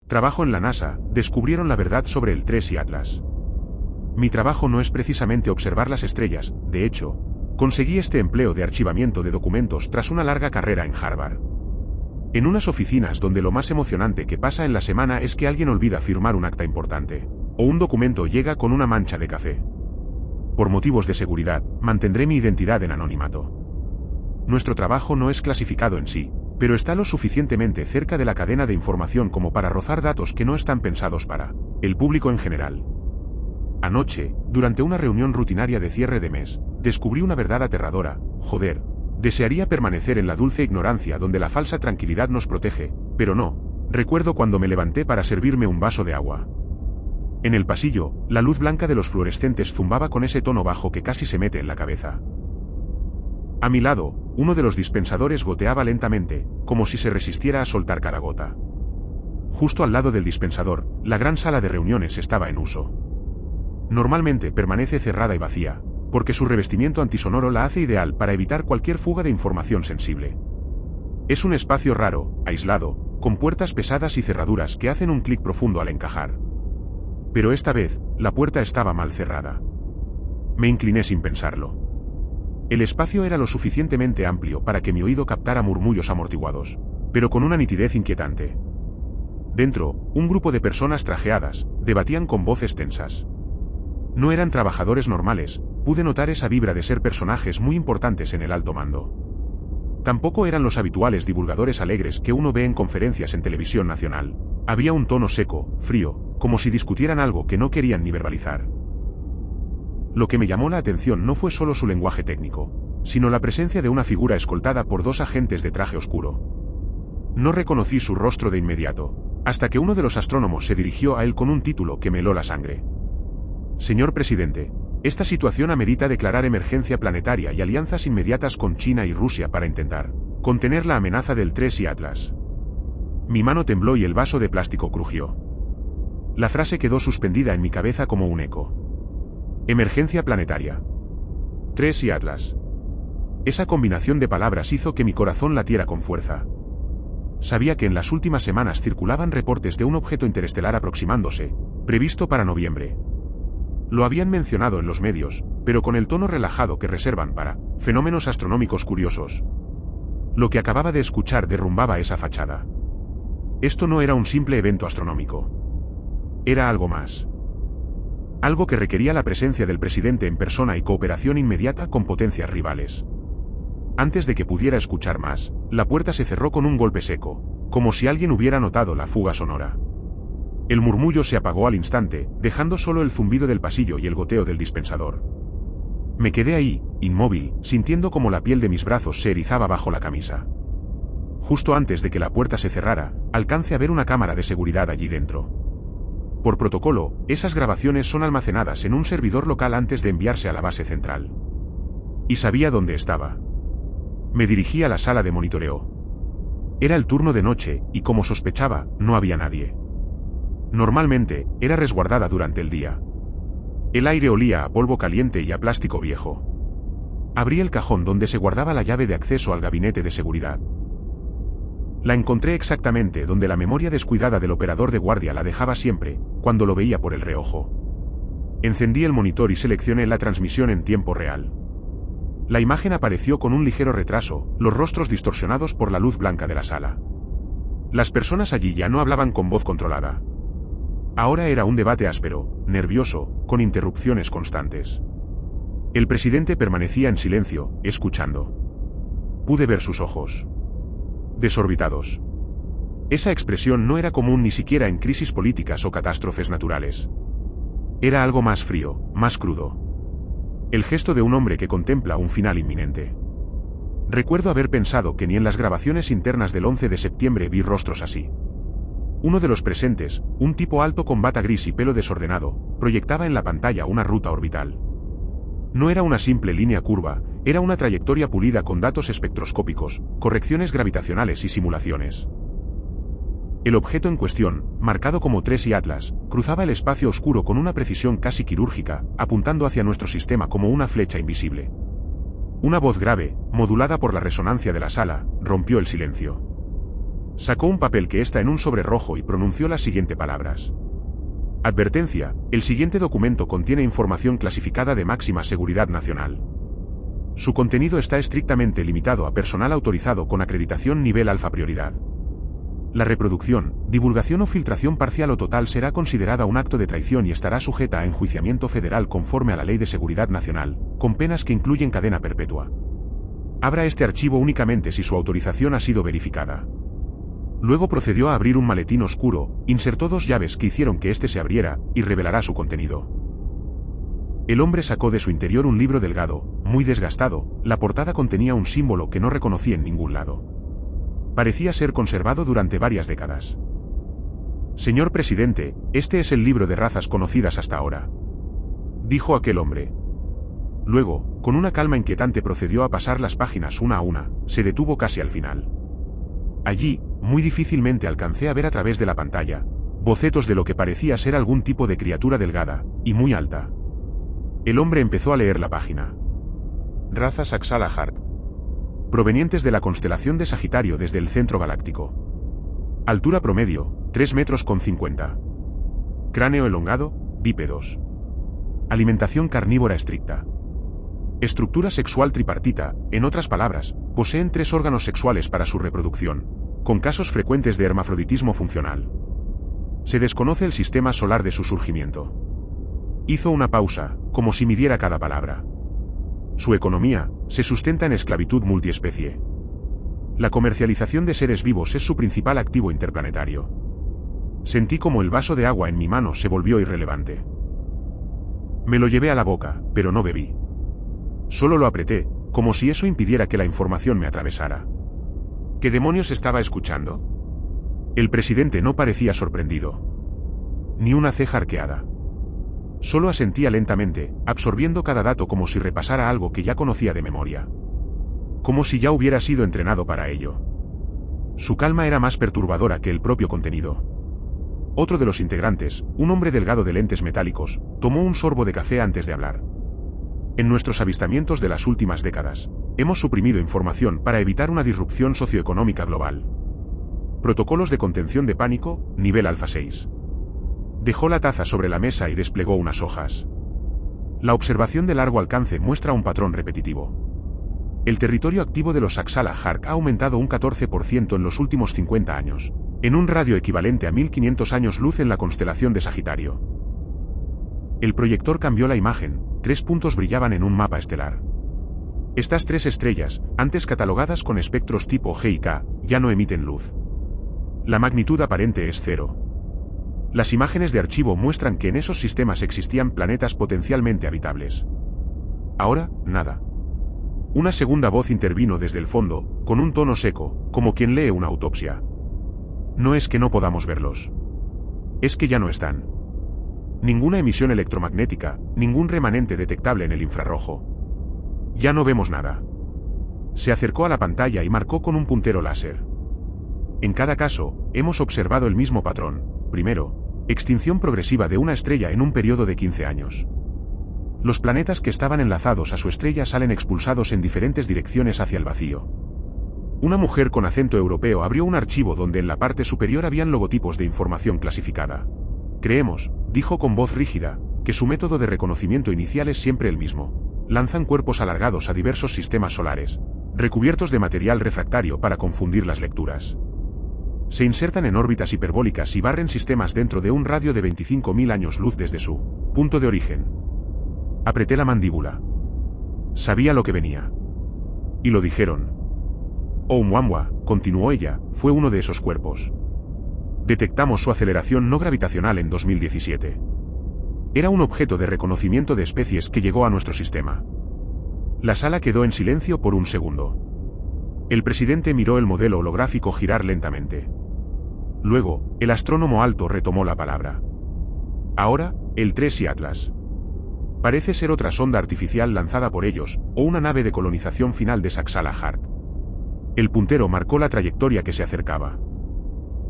Trabajo en la NASA, descubrieron la verdad sobre el Tracy Atlas. Mi trabajo no es precisamente observar las estrellas, de hecho, conseguí este empleo de archivamiento de documentos tras una larga carrera en Harvard. En unas oficinas donde lo más emocionante que pasa en la semana es que alguien olvida firmar un acta importante, o un documento llega con una mancha de café. Por motivos de seguridad, mantendré mi identidad en anonimato. Nuestro trabajo no es clasificado en sí, pero está lo suficientemente cerca de la cadena de información como para rozar datos que no están pensados para el público en general. Anoche, durante una reunión rutinaria de cierre de mes, descubrí una verdad aterradora. Joder, desearía permanecer en la dulce ignorancia donde la falsa tranquilidad nos protege, pero no. Recuerdo cuando me levanté para servirme un vaso de agua. En el pasillo, la luz blanca de los fluorescentes zumbaba con ese tono bajo que casi se mete en la cabeza. A mi lado, uno de los dispensadores goteaba lentamente, como si se resistiera a soltar cada gota. Justo al lado del dispensador, la gran sala de reuniones estaba en uso. Normalmente permanece cerrada y vacía, porque su revestimiento antisonoro la hace ideal para evitar cualquier fuga de información sensible. Es un espacio raro, aislado, con puertas pesadas y cerraduras que hacen un clic profundo al encajar. Pero esta vez, la puerta estaba mal cerrada. Me incliné sin pensarlo. El espacio era lo suficientemente amplio para que mi oído captara murmullos amortiguados, pero con una nitidez inquietante. Dentro, un grupo de personas trajeadas, debatían con voces tensas. No eran trabajadores normales, pude notar esa vibra de ser personajes muy importantes en el alto mando. Tampoco eran los habituales divulgadores alegres que uno ve en conferencias en televisión nacional. Había un tono seco, frío, como si discutieran algo que no querían ni verbalizar. Lo que me llamó la atención no fue solo su lenguaje técnico, sino la presencia de una figura escoltada por dos agentes de traje oscuro. No reconocí su rostro de inmediato, hasta que uno de los astrónomos se dirigió a él con un título que me heló la sangre. Señor presidente, esta situación amerita declarar emergencia planetaria y alianzas inmediatas con China y Rusia para intentar contener la amenaza del Tracy Atlas. Mi mano tembló y el vaso de plástico crujió. La frase quedó suspendida en mi cabeza como un eco. Emergencia planetaria. Tracy Atlas. Esa combinación de palabras hizo que mi corazón latiera con fuerza. Sabía que en las últimas semanas circulaban reportes de un objeto interestelar aproximándose, previsto para noviembre. Lo habían mencionado en los medios, pero con el tono relajado que reservan para fenómenos astronómicos curiosos. Lo que acababa de escuchar derrumbaba esa fachada. Esto no era un simple evento astronómico. Era algo más. Algo que requería la presencia del presidente en persona y cooperación inmediata con potencias rivales. Antes de que pudiera escuchar más, la puerta se cerró con un golpe seco, como si alguien hubiera notado la fuga sonora. El murmullo se apagó al instante, dejando solo el zumbido del pasillo y el goteo del dispensador. Me quedé ahí, inmóvil, sintiendo como la piel de mis brazos se erizaba bajo la camisa. Justo antes de que la puerta se cerrara, alcancé a ver una cámara de seguridad allí dentro. Por protocolo, esas grabaciones son almacenadas en un servidor local antes de enviarse a la base central. Y sabía dónde estaba. Me dirigí a la sala de monitoreo. Era el turno de noche, y como sospechaba, no había nadie. Normalmente, era resguardada durante el día. El aire olía a polvo caliente y a plástico viejo. Abrí el cajón donde se guardaba la llave de acceso al gabinete de seguridad. La encontré exactamente donde la memoria descuidada del operador de guardia la dejaba siempre, cuando lo veía por el reojo. Encendí el monitor y seleccioné la transmisión en tiempo real. La imagen apareció con un ligero retraso, los rostros distorsionados por la luz blanca de la sala. Las personas allí ya no hablaban con voz controlada. Ahora era un debate áspero, nervioso, con interrupciones constantes. El presidente permanecía en silencio, escuchando. Pude ver sus ojos. Desorbitados. Esa expresión no era común ni siquiera en crisis políticas o catástrofes naturales. Era algo más frío, más crudo. El gesto de un hombre que contempla un final inminente. Recuerdo haber pensado que ni en las grabaciones internas del 11 de septiembre vi rostros así. Uno de los presentes, un tipo alto con bata gris y pelo desordenado, proyectaba en la pantalla una ruta orbital. No era una simple línea curva, era una trayectoria pulida con datos espectroscópicos, correcciones gravitacionales y simulaciones. El objeto en cuestión, marcado como Tracy Atlas, cruzaba el espacio oscuro con una precisión casi quirúrgica, apuntando hacia nuestro sistema como una flecha invisible. Una voz grave, modulada por la resonancia de la sala, rompió el silencio. Sacó un papel que está en un sobre rojo y pronunció las siguientes palabras. Advertencia, el siguiente documento contiene información clasificada de máxima seguridad nacional. Su contenido está estrictamente limitado a personal autorizado con acreditación nivel alfa prioridad. La reproducción, divulgación o filtración parcial o total será considerada un acto de traición y estará sujeta a enjuiciamiento federal conforme a la Ley de Seguridad Nacional, con penas que incluyen cadena perpetua. Abra este archivo únicamente si su autorización ha sido verificada. Luego procedió a abrir un maletín oscuro, insertó 2 llaves que hicieron que éste se abriera, y revelará su contenido. El hombre sacó de su interior un libro delgado, muy desgastado, la portada contenía un símbolo que no reconocí en ningún lado. Parecía ser conservado durante varias décadas. Señor presidente, este es el libro de razas conocidas hasta ahora, dijo aquel hombre. Luego, con una calma inquietante procedió a pasar las páginas una a una, se detuvo casi al final. Allí, muy difícilmente alcancé a ver a través de la pantalla, bocetos de lo que parecía ser algún tipo de criatura delgada, y muy alta. El hombre empezó a leer la página. Raza Saxala Hark. Provenientes de la constelación de Sagitario desde el centro galáctico. Altura promedio, 3,50 metros. Cráneo elongado, bípedos. Alimentación carnívora estricta. Estructura sexual tripartita, en otras palabras, poseen 3 órganos sexuales para su reproducción, con casos frecuentes de hermafroditismo funcional. Se desconoce el sistema solar de su surgimiento. Hizo una pausa, como si midiera cada palabra. Su economía se sustenta en esclavitud multiespecie. La comercialización de seres vivos es su principal activo interplanetario. Sentí como el vaso de agua en mi mano se volvió irrelevante. Me lo llevé a la boca, pero no bebí. Solo lo apreté, como si eso impidiera que la información me atravesara. ¿Qué demonios estaba escuchando? El presidente no parecía sorprendido. Ni una ceja arqueada. Solo asentía lentamente, absorbiendo cada dato como si repasara algo que ya conocía de memoria. Como si ya hubiera sido entrenado para ello. Su calma era más perturbadora que el propio contenido. Otro de los integrantes, un hombre delgado de lentes metálicos, tomó un sorbo de café antes de hablar. En nuestros avistamientos de las últimas décadas, hemos suprimido información para evitar una disrupción socioeconómica global. Protocolos de contención de pánico, nivel alfa 6. Dejó la taza sobre la mesa y desplegó unas hojas. La observación de largo alcance muestra un patrón repetitivo. El territorio activo de los Saxala Hark ha aumentado un 14% en los últimos 50 años, en un radio equivalente a 1500 años luz en la constelación de Sagitario. El proyector cambió la imagen, 3 puntos brillaban en un mapa estelar. Estas 3 estrellas, antes catalogadas con espectros tipo G y K, ya no emiten luz. La magnitud aparente es 0. Las imágenes de archivo muestran que en esos sistemas existían planetas potencialmente habitables. Ahora, nada. Una segunda voz intervino desde el fondo, con un tono seco, como quien lee una autopsia. No es que no podamos verlos. Es que ya no están. Ninguna emisión electromagnética, ningún remanente detectable en el infrarrojo. Ya no vemos nada. Se acercó a la pantalla y marcó con un puntero láser. En cada caso, hemos observado el mismo patrón. Primero, extinción progresiva de una estrella en un periodo de 15 años. Los planetas que estaban enlazados a su estrella salen expulsados en diferentes direcciones hacia el vacío. Una mujer con acento europeo abrió un archivo donde en la parte superior habían logotipos de información clasificada. Creemos, dijo con voz rígida, que su método de reconocimiento inicial es siempre el mismo. Lanzan cuerpos alargados a diversos sistemas solares, recubiertos de material refractario para confundir las lecturas. Se insertan en órbitas hiperbólicas y barren sistemas dentro de un radio de 25.000 años luz desde su punto de origen. Apreté la mandíbula. Sabía lo que venía. Y lo dijeron. Oumuamua, continuó ella, fue uno de esos cuerpos. Detectamos su aceleración no gravitacional en 2017. Era un objeto de reconocimiento de especies que llegó a nuestro sistema. La sala quedó en silencio por un segundo. El presidente miró el modelo holográfico girar lentamente. Luego, el astrónomo alto retomó la palabra. Ahora, el 3 y Atlas. Parece ser otra sonda artificial lanzada por ellos, o una nave de colonización final de Saxala Hark. El puntero marcó la trayectoria que se acercaba.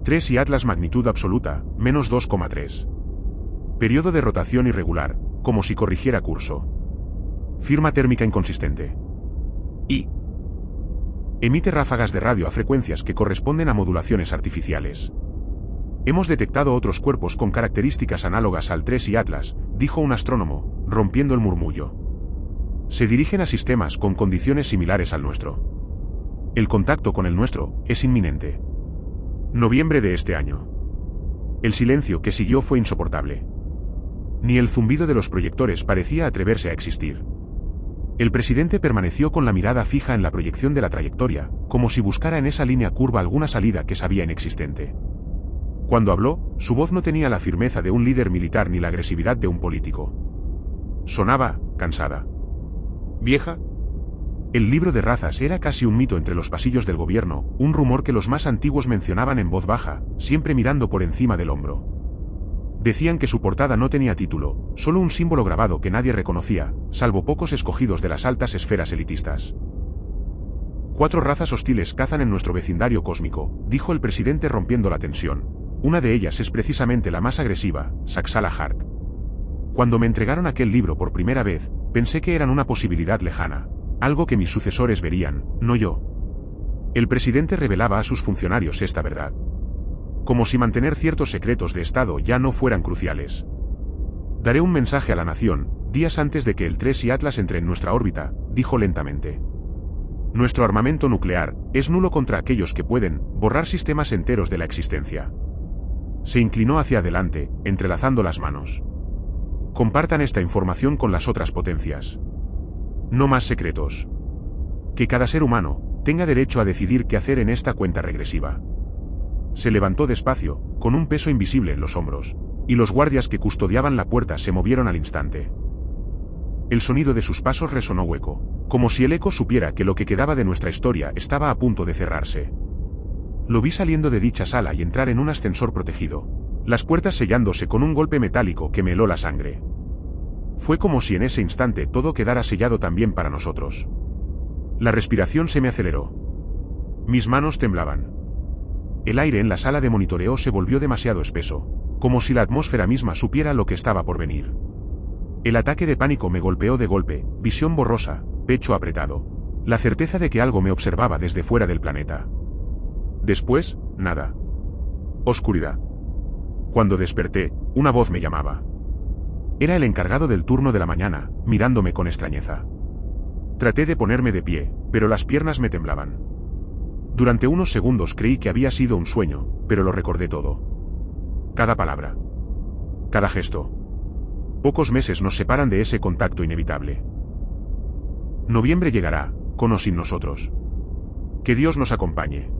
3 y Atlas magnitud absoluta, menos 2,3. Periodo de rotación irregular, como si corrigiera curso. Firma térmica inconsistente. Y Emite ráfagas de radio a frecuencias que corresponden a modulaciones artificiales. Hemos detectado otros cuerpos con características análogas al 3 y Atlas, dijo un astrónomo, rompiendo el murmullo. Se dirigen a sistemas con condiciones similares al nuestro. El contacto con el nuestro es inminente. Noviembre de este año. El silencio que siguió fue insoportable. Ni el zumbido de los proyectores parecía atreverse a existir. El presidente permaneció con la mirada fija en la proyección de la trayectoria, como si buscara en esa línea curva alguna salida que sabía inexistente. Cuando habló, su voz no tenía la firmeza de un líder militar ni la agresividad de un político. Sonaba cansada. ¿Vieja? El libro de razas era casi un mito entre los pasillos del gobierno, un rumor que los más antiguos mencionaban en voz baja, siempre mirando por encima del hombro. Decían que su portada no tenía título, solo un símbolo grabado que nadie reconocía, salvo pocos escogidos de las altas esferas elitistas. 4 razas hostiles cazan en nuestro vecindario cósmico, dijo el presidente rompiendo la tensión. Una de ellas es precisamente la más agresiva, Saxala Hark. Cuando me entregaron aquel libro por primera vez, pensé que eran una posibilidad lejana, algo que mis sucesores verían, no yo. El presidente revelaba a sus funcionarios esta verdad. Como si mantener ciertos secretos de Estado ya no fueran cruciales. Daré un mensaje a la nación, días antes de que el 3 y Atlas entre en nuestra órbita, dijo lentamente. Nuestro armamento nuclear es nulo contra aquellos que pueden borrar sistemas enteros de la existencia. Se inclinó hacia adelante, entrelazando las manos. Compartan esta información con las otras potencias. No más secretos. Que cada ser humano tenga derecho a decidir qué hacer en esta cuenta regresiva. Se levantó despacio, con un peso invisible en los hombros, y los guardias que custodiaban la puerta se movieron al instante. El sonido de sus pasos resonó hueco, como si el eco supiera que lo que quedaba de nuestra historia estaba a punto de cerrarse. Lo vi saliendo de dicha sala y entrar en un ascensor protegido, las puertas sellándose con un golpe metálico que me heló la sangre. Fue como si en ese instante todo quedara sellado también para nosotros. La respiración se me aceleró. Mis manos temblaban. El aire en la sala de monitoreo se volvió demasiado espeso, como si la atmósfera misma supiera lo que estaba por venir. El ataque de pánico me golpeó de golpe, visión borrosa, pecho apretado. La certeza de que algo me observaba desde fuera del planeta. Después, nada. Oscuridad. Cuando desperté, una voz me llamaba. Era el encargado del turno de la mañana, mirándome con extrañeza. Traté de ponerme de pie, pero las piernas me temblaban. Durante unos segundos creí que había sido un sueño, pero lo recordé todo. Cada palabra. Cada gesto. Pocos meses nos separan de ese contacto inevitable. Noviembre llegará, con o sin nosotros. Que Dios nos acompañe.